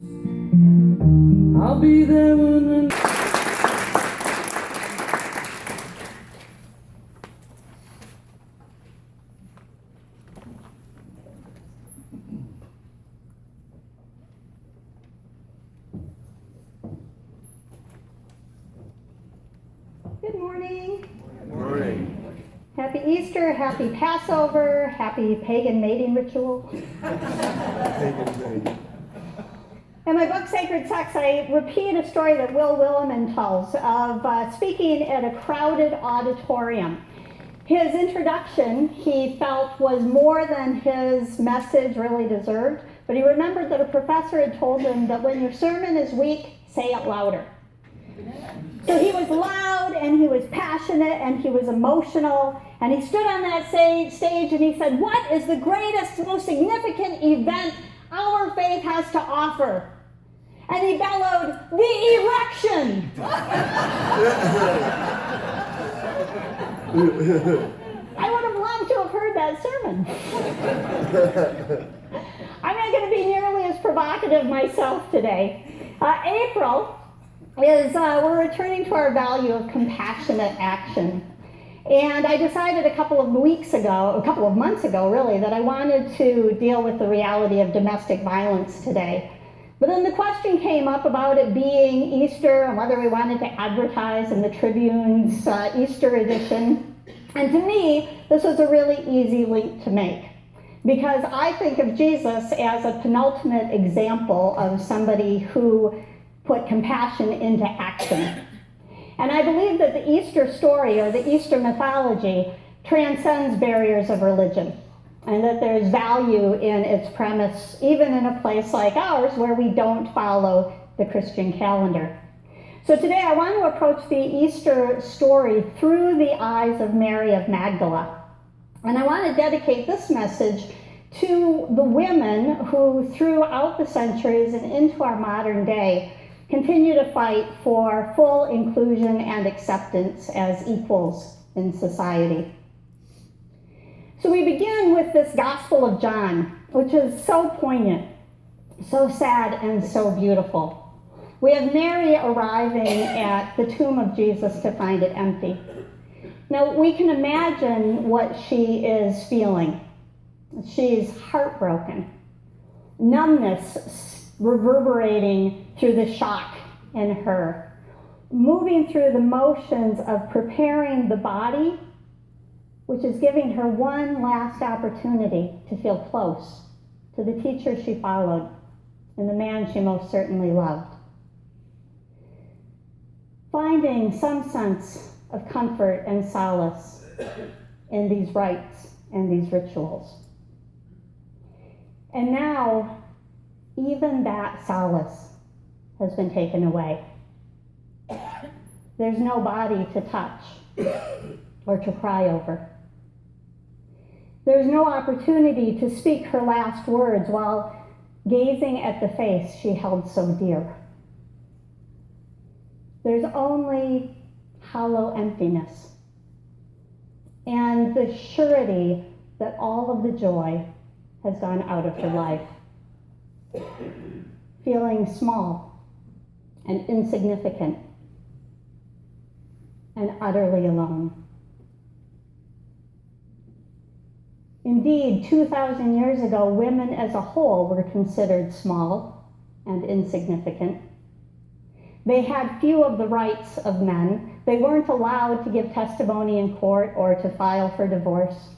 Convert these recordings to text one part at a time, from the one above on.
I'll be there when the... Good morning. Good morning. Happy Easter, happy Passover, happy pagan mating ritual. In my book, Sacred Sex, I repeat a story that Will Willimon tells of speaking at a crowded auditorium. His introduction, he felt, was more than his message really deserved, but he remembered that a professor had told him that when your sermon is weak, say it louder. So he was loud, and he was passionate, and he was emotional, and he stood on that stage and he said, "What is the greatest, most significant event our faith has to offer?" And he bellowed, "The election!" I would have loved to have heard that sermon. I'm not going to be nearly as provocative myself today. April is, we're returning to our value of compassionate action. And I decided a couple of months ago really, that I wanted to deal with the reality of domestic violence today. But then the question came up about it being Easter and whether we wanted to advertise in the Tribune's Easter edition. And to me, this was a really easy link to make, because I think of Jesus as a penultimate example of somebody who put compassion into action. And I believe that the Easter story, or the Easter mythology, transcends barriers of religion, and that there's value in its premise, even in a place like ours where we don't follow the Christian calendar. So today I want to approach the Easter story through the eyes of Mary of Magdala. And I want to dedicate this message to the women who, throughout the centuries and into our modern day, continue to fight for full inclusion and acceptance as equals in society. So we begin with this Gospel of John, which is so poignant, so sad, and so beautiful. We have Mary arriving at the tomb of Jesus to find it empty. Now, we can imagine what she is feeling. She's heartbroken, numbness reverberating through the shock in her, moving through the motions of preparing the body, which is giving her one last opportunity to feel close to the teacher she followed and the man she most certainly loved. Finding some sense of comfort and solace in these rites and these rituals. And now, even that solace has been taken away. There's no body to touch or to cry over. There's no opportunity to speak her last words while gazing at the face she held so dear. There's only hollow emptiness and the surety that all of the joy has gone out of her life. Feeling small and insignificant and utterly alone. Indeed, 2,000 years ago, women as a whole were considered small and insignificant. They had few of the rights of men. They weren't allowed to give testimony in court or to file for divorce.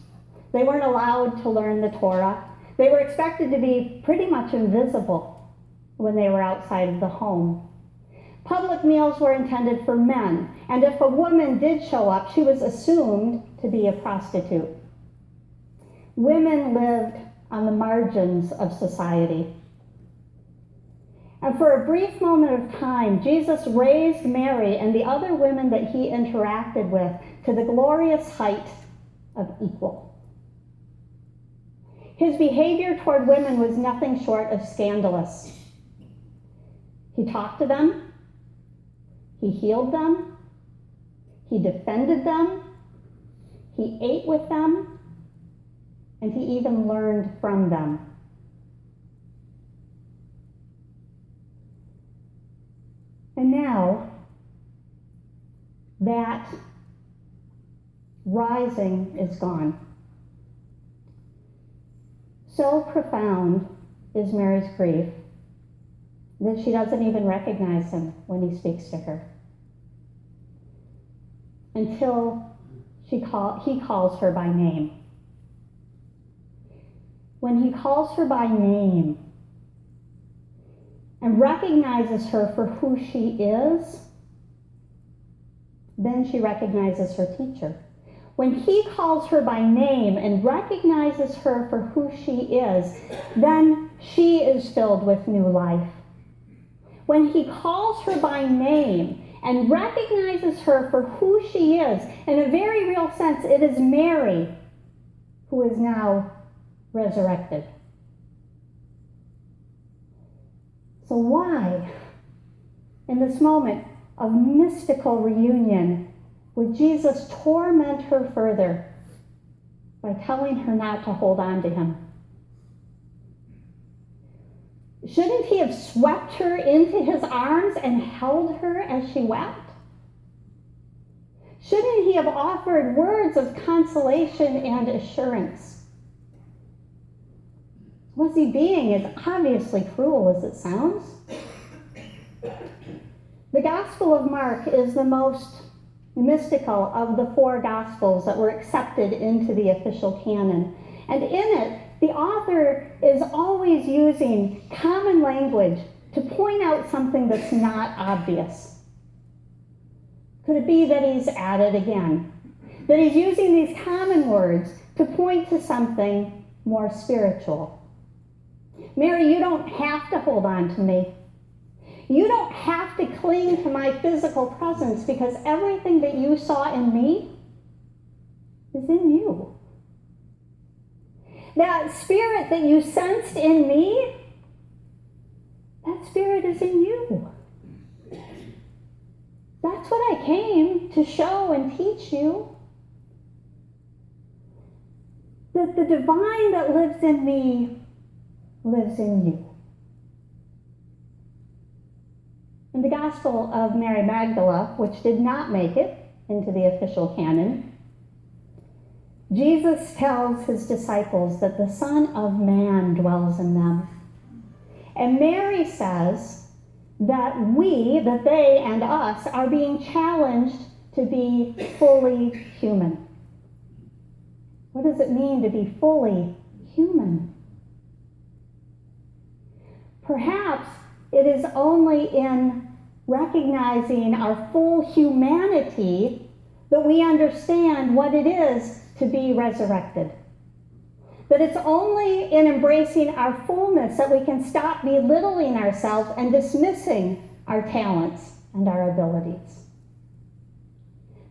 They weren't allowed to learn the Torah. They were expected to be pretty much invisible when they were outside of the home. Public meals were intended for men, and if a woman did show up, she was assumed to be a prostitute. Women lived on the margins of society. And for a brief moment of time, Jesus raised Mary and the other women that he interacted with to the glorious height of equal. His behavior toward women was nothing short of scandalous. He talked to them, he healed them, he defended them, he ate with them, and he even learned from them. And now, that rising is gone. So profound is Mary's grief that she doesn't even recognize him when he speaks to her. Until he calls her by name. When he calls her by name and recognizes her for who she is, then she recognizes her teacher. When he calls her by name and recognizes her for who she is, then she is filled with new life. When he calls her by name and recognizes her for who she is, in a very real sense, it is Mary who is now resurrected. So why, in this moment of mystical reunion, would Jesus torment her further by telling her not to hold on to him? Shouldn't he have swept her into his arms and held her as she wept? Shouldn't he have offered words of consolation and assurance? Was he being as obviously cruel as it sounds? The Gospel of Mark is the most mystical of the four Gospels that were accepted into the official canon. And in it, the author is always using common language to point out something that's not obvious. Could it be that he's at it again? That he's using these common words to point to something more spiritual? Mary, you don't have to hold on to me. You don't have to cling to my physical presence, because everything that you saw in me is in you. That spirit that you sensed in me, that spirit is in you. That's what I came to show and teach you. That the divine that lives in me lives in you. In the Gospel of Mary Magdalene, which did not make it into the official canon, Jesus tells his disciples that the Son of Man dwells in them. And Mary says that they and us, are being challenged to be fully human. What does it mean to be fully human? Perhaps it is only in recognizing our full humanity that we understand what it is to be resurrected. That it's only in embracing our fullness that we can stop belittling ourselves and dismissing our talents and our abilities.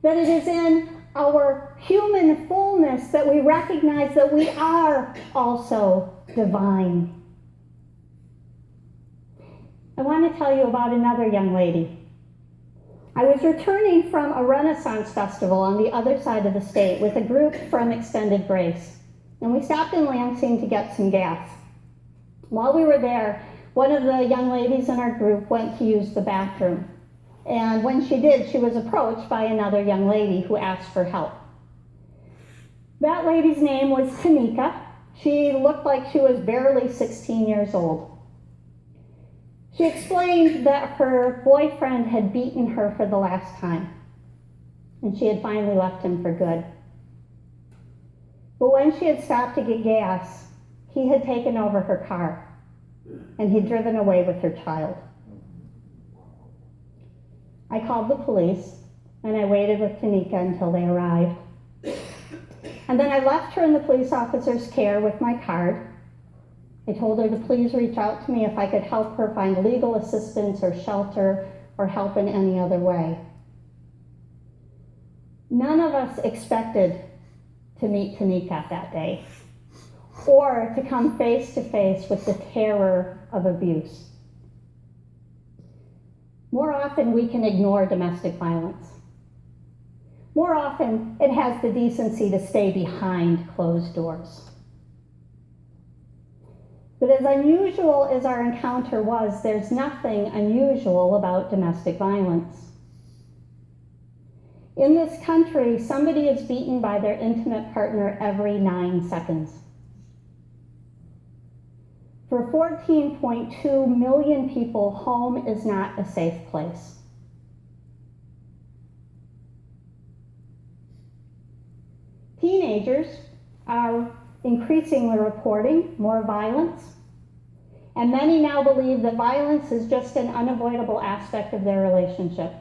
That it is in our human fullness that we recognize that we are also divine. I want to tell you about another young lady. I was returning from a Renaissance festival on the other side of the state with a group from Extended Grace, and we stopped in Lansing to get some gas. While we were there, one of the young ladies in our group went to use the bathroom, and when she did, she was approached by another young lady who asked for help. That lady's name was Tanika. She looked like she was barely 16 years old. She explained that her boyfriend had beaten her for the last time, and she had finally left him for good. But when she had stopped to get gas, he had taken over her car, and he'd driven away with her child. I called the police, and I waited with Tanika until they arrived. And then I left her in the police officer's care with my card. I told her to please reach out to me if I could help her find legal assistance or shelter or help in any other way. None of us expected to meet Tanika that day or to come face to face with the terror of abuse. More often we can ignore domestic violence. More often it has the decency to stay behind closed doors. But as unusual as our encounter was, there's nothing unusual about domestic violence. In this country, somebody is beaten by their intimate partner every 9 seconds. For 14.2 million people, home is not a safe place. Teenagers are increasingly reporting more violence, and many now believe that violence is just an unavoidable aspect of their relationship.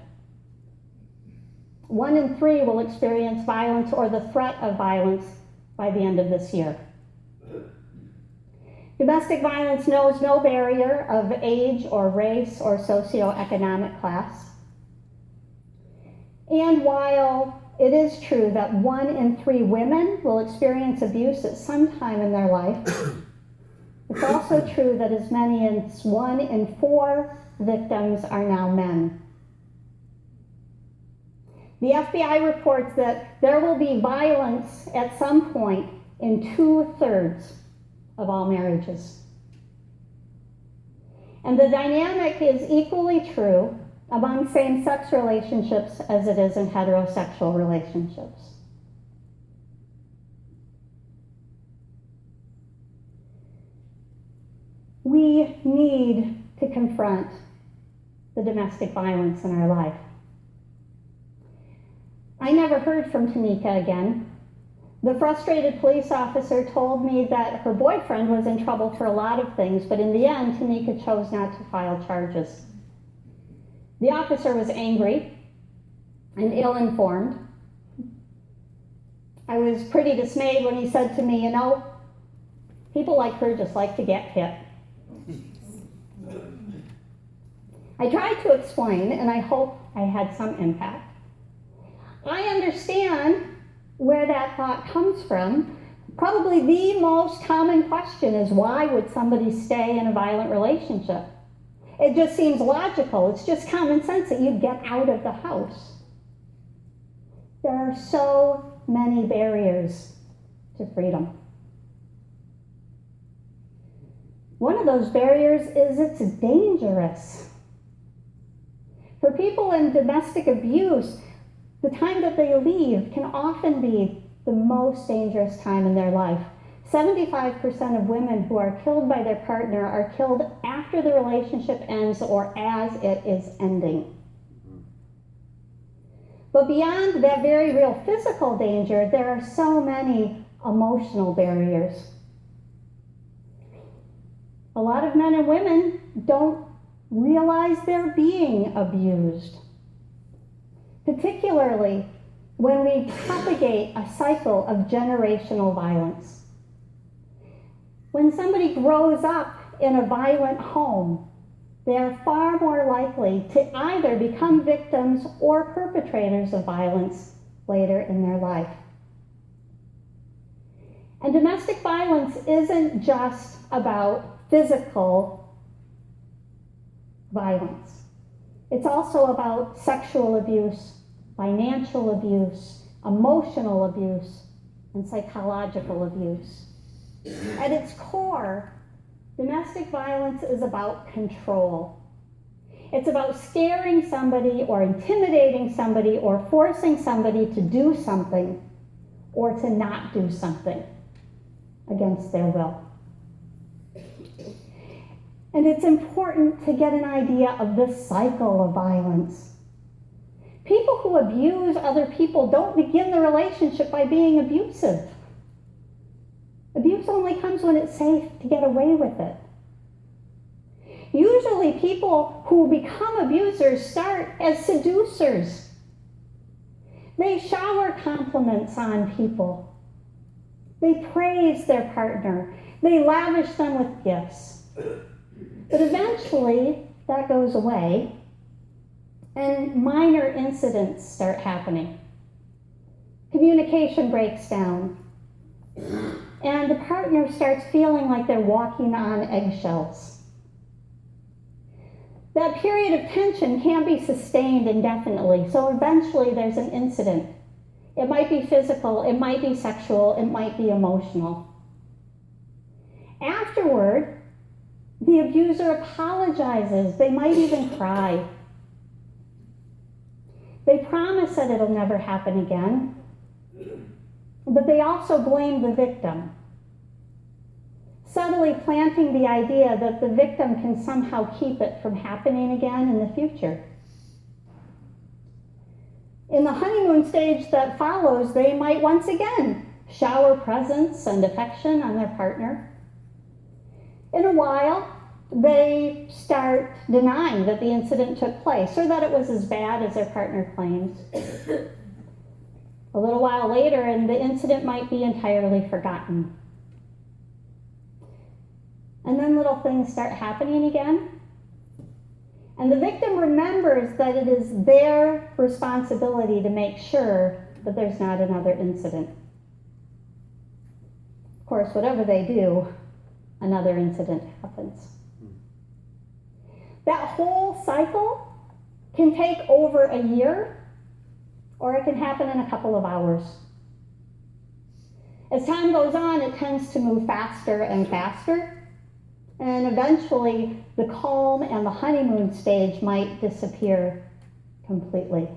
1 in 3 will experience violence or the threat of violence by the end of this year. Domestic violence knows no barrier of age or race or socioeconomic class. And while it is true that 1 in 3 women will experience abuse at some time in their life, it's also true that as many as 1 in 4 victims are now men. The FBI reports that there will be violence at some point in 2/3 of all marriages. And the dynamic is equally true among same-sex relationships as it is in heterosexual relationships. We need to confront the domestic violence in our life. I never heard from Tanika again. The frustrated police officer told me that her boyfriend was in trouble for a lot of things, but in the end, Tanika chose not to file charges. The officer was angry and ill-informed. I was pretty dismayed when he said to me, you know, people like her just like to get hit. I tried to explain, and I hope I had some impact. I understand where that thought comes from. Probably the most common question is, why would somebody stay in a violent relationship? It just seems logical. It's just common sense that you'd get out of the house. There are so many barriers to freedom. One of those barriers is it's dangerous. For people in domestic abuse, the time that they leave can often be the most dangerous time in their life. 75% of women who are killed by their partner are killed after the relationship ends or as it is ending. But beyond that very real physical danger, there are so many emotional barriers. A lot of men and women don't realize they're being abused, particularly when we propagate a cycle of generational violence. When somebody grows up in a violent home, they are far more likely to either become victims or perpetrators of violence later in their life. And domestic violence isn't just about physical violence. It's also about sexual abuse, financial abuse, emotional abuse, and psychological abuse. At its core, domestic violence is about control. It's about scaring somebody or intimidating somebody or forcing somebody to do something or to not do something against their will. And it's important to get an idea of this cycle of violence. People who abuse other people don't begin the relationship by being abusive. Abuse only comes when it's safe to get away with it. Usually people who become abusers start as seducers. They shower compliments on people. They praise their partner. They lavish them with gifts. But eventually that goes away and minor incidents start happening. Communication breaks down. And the partner starts feeling like they're walking on eggshells. That period of tension can't be sustained indefinitely, so eventually there's an incident. It might be physical, it might be sexual, it might be emotional. Afterward, The abuser apologizes. They might even cry. They promise that it'll never happen again, but they also blame the victim, subtly planting the idea that the victim can somehow keep it from happening again in the future. In the honeymoon stage that follows, they might once again shower presents and affection on their partner. In a while, they start denying that the incident took place or that it was as bad as their partner claims. A little while later, and the incident might be entirely forgotten. And then little things start happening again. And the victim remembers that it is their responsibility to make sure that there's not another incident. Of course, whatever they do, another incident happens. That whole cycle can take over a year, or it can happen in a couple of hours. As time goes on, it tends to move faster and faster, and eventually the calm and the honeymoon stage might disappear completely.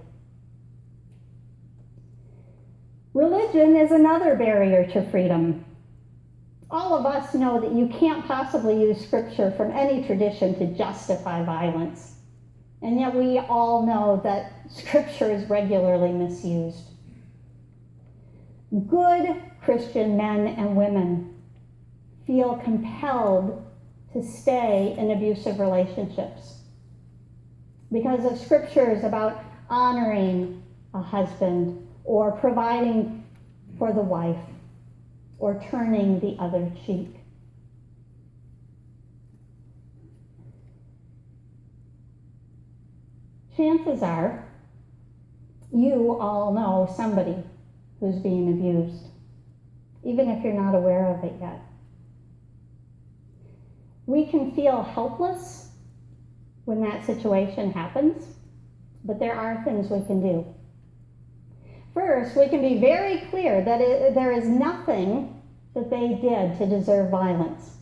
Religion is another barrier to freedom. All of us know that you can't possibly use scripture from any tradition to justify violence. And yet we all know that scripture is regularly misused. Good Christian men and women feel compelled to stay in abusive relationships because of scriptures about honoring a husband or providing for the wife or turning the other cheek. Chances are you all know somebody who's being abused, even if you're not aware of it yet. We can feel helpless when that situation happens, but there are things we can do. First, we can be very clear that there is nothing that they did to deserve violence,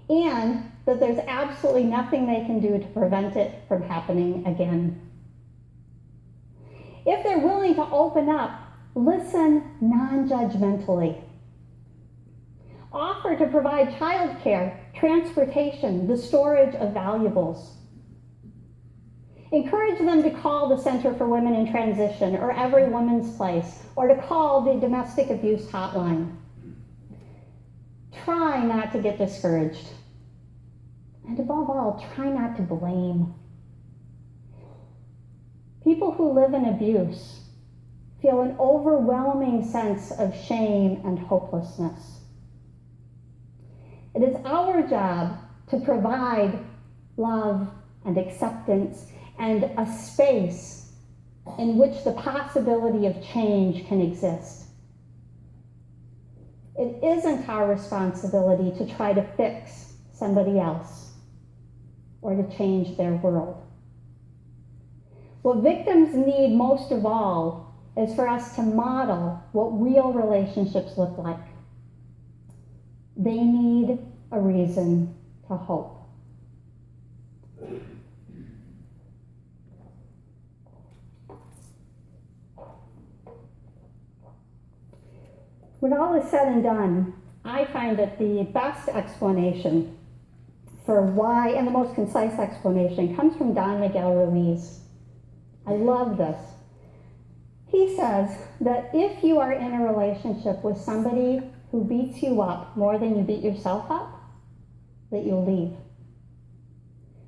and that there's absolutely nothing they can do to prevent it from happening again. If they're willing to open up, listen non-judgmentally. Offer to provide childcare, transportation, the storage of valuables. Encourage them to call the Center for Women in Transition or Every Woman's Place, or to call the domestic abuse hotline. Try not to get discouraged. And above all, try not to blame. People who live in abuse feel an overwhelming sense of shame and hopelessness. It is our job to provide love and acceptance and a space in which the possibility of change can exist. It isn't our responsibility to try to fix somebody else or to change their world. What victims need most of all is for us to model what real relationships look like. They need a reason to hope. When all is said and done, I find that the best explanation for why, and the most concise explanation, comes from Don Miguel Ruiz. I love this. He says that if you are in a relationship with somebody who beats you up more than you beat yourself up, that you'll leave.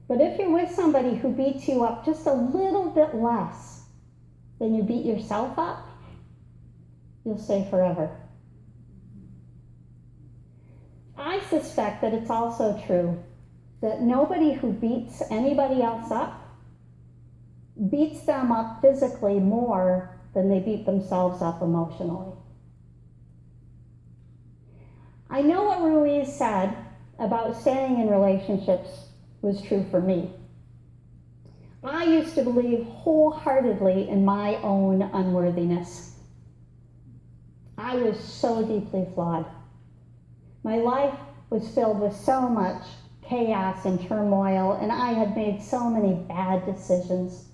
But if you're with somebody who beats you up just a little bit less than you beat yourself up, you'll stay forever. I suspect that it's also true that nobody who beats anybody else up beats them up physically more than they beat themselves up emotionally. I know what Ruiz said about staying in relationships was true for me. I used to believe wholeheartedly in my own unworthiness. I was so deeply flawed. My life was filled with so much chaos and turmoil, and I had made so many bad decisions.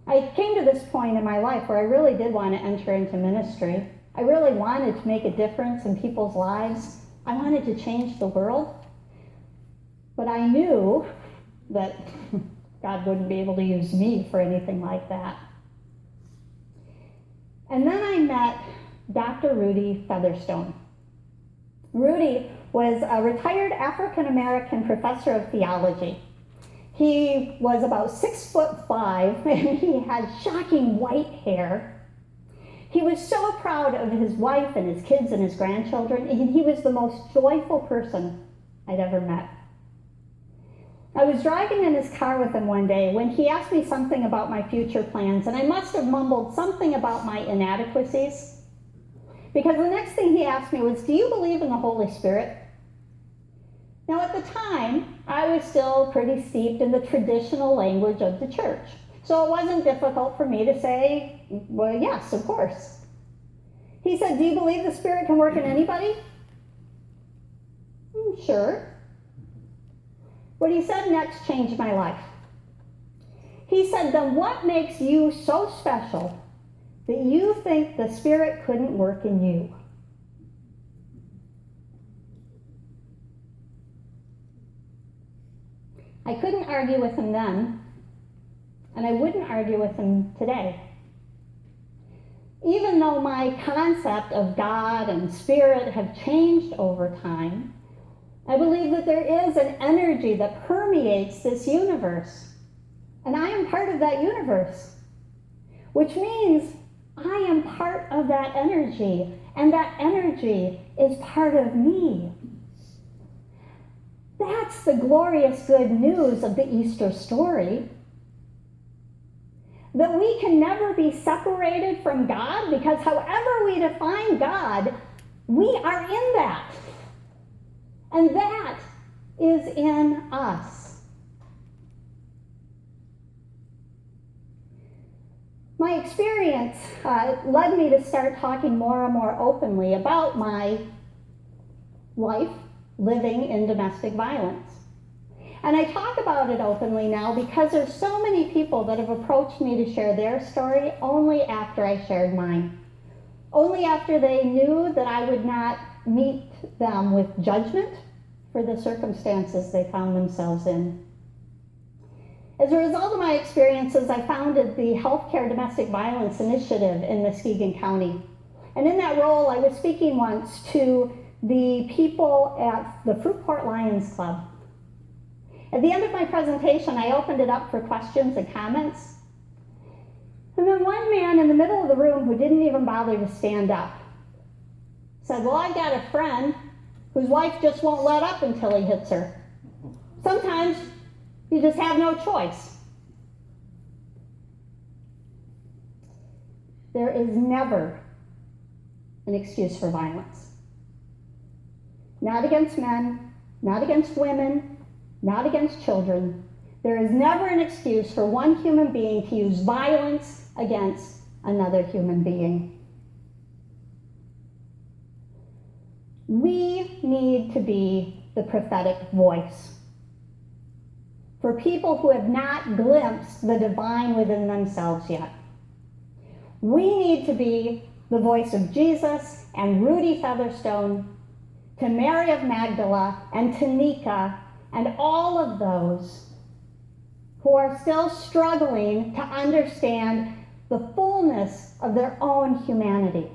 I came to this point in my life where I really did want to enter into ministry. I really wanted to make a difference in people's lives. I wanted to change the world. But I knew that God wouldn't be able to use me for anything like that. And then I met Dr. Rudy Featherstone. Rudy was a retired African-American professor of theology. He was about 6'5", and he had shocking white hair. He was so proud of his wife and his kids and his grandchildren, and he was the most joyful person I'd ever met. I was driving in his car with him one day when he asked me something about my future plans, and I must have mumbled something about my inadequacies, because the next thing he asked me was, "Do you believe in the Holy Spirit?" Now, at the time, I was still pretty steeped in the traditional language of the church, so it wasn't difficult for me to say, well, yes, of course. He said, "Do you believe the Spirit can work in anybody?" Sure. What he said next changed my life. He said, "Then what makes you so special that you think the Spirit couldn't work in you?" I couldn't argue with him then, and I wouldn't argue with him today. Even though my concept of God and Spirit have changed over time, I believe that there is an energy that permeates this universe, and I am part of that universe, which means I am part of that energy, and that energy is part of me. That's the glorious good news of the Easter story. That we can never be separated from God, because however we define God, we are in that. And that is in us. My experience led me to start talking more and more openly about my life living in domestic violence. And I talk about it openly now because there's so many people that have approached me to share their story only after I shared mine. Only after they knew that I would not meet them with judgment for the circumstances they found themselves in. As a result of my experiences, I founded the Healthcare Domestic Violence Initiative in Muskegon County. And in that role, I was speaking once to the people at the Fruitport Lions Club. At the end of my presentation, I opened it up for questions and comments. And then one man in the middle of the room, who didn't even bother to stand up, said, "Well, I've got a friend whose wife just won't let up until he hits her. Sometimes you just have no choice." There is never an excuse for violence. Not against men, not against women, not against children. There is never an excuse for one human being to use violence against another human being. We need to be the prophetic voice for people who have not glimpsed the divine within themselves yet. We need to be the voice of Jesus and Rudy Featherstone, to Mary of Magdala and Tanika, and all of those who are still struggling to understand the fullness of their own humanity.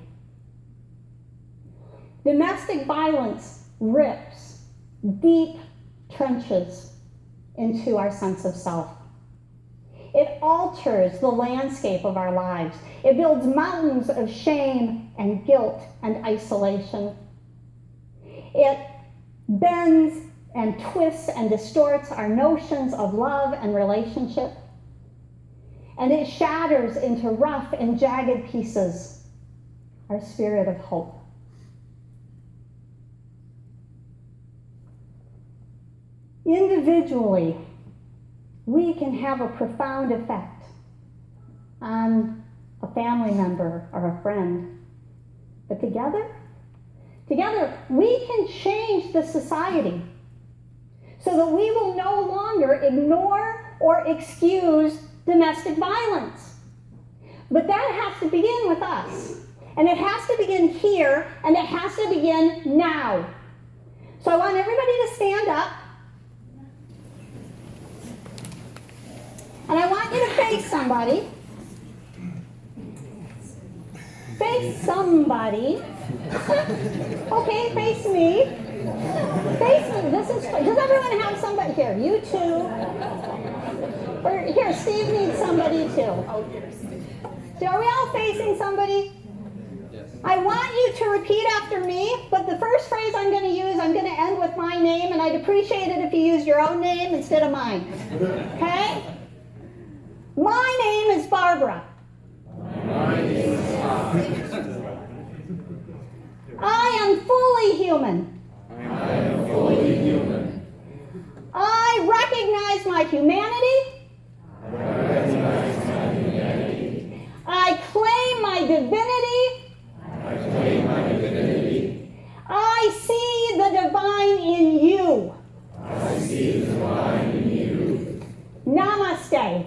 Domestic violence rips deep trenches into our sense of self. It alters the landscape of our lives. It builds mountains of shame and guilt and isolation. It bends and twists and distorts our notions of love and relationship. And it shatters into rough and jagged pieces our spirit of hope. Individually, we can have a profound effect on a family member or a friend. But together, we can change the society so that we will no longer ignore or excuse domestic violence. But that has to begin with us. And it has to begin here, and it has to begin now. So I want everybody to stand up. And I want you to face somebody. Face somebody. Okay, face me. Face me. Does everyone have somebody here? You too. Or here, Steve needs somebody too. So are we all facing somebody? Yes. I want you to repeat after me, but the first phrase I'm going to use, I'm going to end with my name, and I'd appreciate it if you used your own name instead of mine. Okay? My name is Barbara. My name is I am fully human. I am fully human. I recognize my humanity. I claim my divinity. I see the divine in you. Namaste.